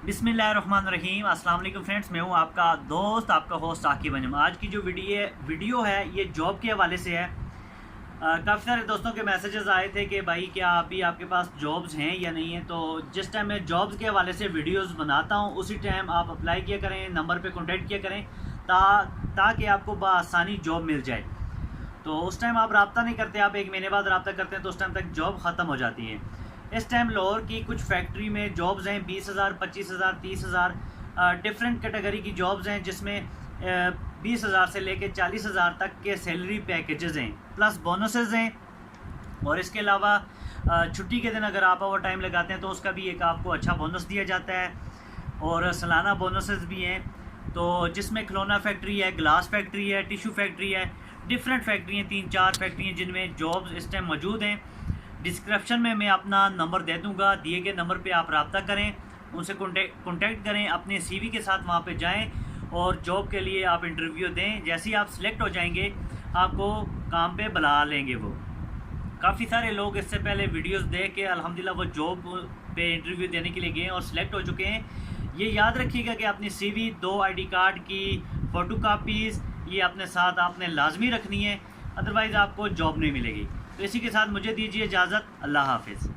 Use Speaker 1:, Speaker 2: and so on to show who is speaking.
Speaker 1: बिस्मिल्लाहिर्रहमानिर्रहीम। अस्सलाम वालेकुम फ्रेंड्स, मैं हूं आपका दोस्त, आपका होस्ट आकिब अंजुम। आज की जो वीडियो है ये जॉब के हवाले से है। काफ़ी सारे दोस्तों के मैसेजेस आए थे कि भाई क्या अभी आपके पास जॉब्स हैं या नहीं है। तो जिस टाइम मैं जॉब्स के हवाले से वीडियोस बनाता हूं उसी टाइम आप अप्लाई किया करें, नंबर पे कांटेक्ट किया करें ताकि आपको बआसानी जॉब मिल जाए। तो उस टाइम आप रब्ता नहीं करते, आप 1 महीने बाद रब्ता करते हैं तो उस टाइम तक जॉब ख़त्म हो जाती है। इस टाइम लाहौर की कुछ फैक्ट्री में जॉब्स हैं 20,000, 25,000, 30,000 डिफरेंट कैटेगरी की जॉब्स हैं, जिसमें 20,000 से लेकर 40,000 तक के सैलरी पैकेजेस हैं, प्लस बोनसेस हैं। और इसके अलावा छुट्टी के दिन अगर आप ओवर टाइम लगाते हैं तो उसका भी एक आपको अच्छा बोनस दिया जाता है, और सालाना बोनसेस भी हैं। तो जिसमें खिलौना फैक्ट्री है, ग्लास फैक्ट्री है, टिशू फैक्ट्री है, डिफरेंट फैक्ट्री हैं, 3-4 फैक्ट्री हैं जिनमें जॉब्स इस टाइम मौजूद हैं। डिस्क्रिप्शन में मैं अपना नंबर दे दूंगा, दिए गए नंबर पे आप रब्ता करें, उनसे कॉन्टेक्ट करें, अपने सीवी के साथ वहाँ पे जाएं और जॉब के लिए आप इंटरव्यू दें। जैसे ही आप सिलेक्ट हो जाएंगे आपको काम पे बुला लेंगे। वो काफ़ी सारे लोग इससे पहले वीडियोस देख के अल्हम्दुलिल्लाह वो जॉब पे इंटरव्यू देने के लिए गए और सिलेक्ट हो चुके हैं। ये याद रखिएगा कि अपनी सीवी, 2 आईडी कार्ड की फ़ोटो कापीज़ ये अपने साथ आपने लाजमी रखनी है, अदरवाइज़ आपको जॉब नहीं मिलेगी। तो इसी के साथ मुझे दीजिए इजाज़त। अल्लाह हाफिज़।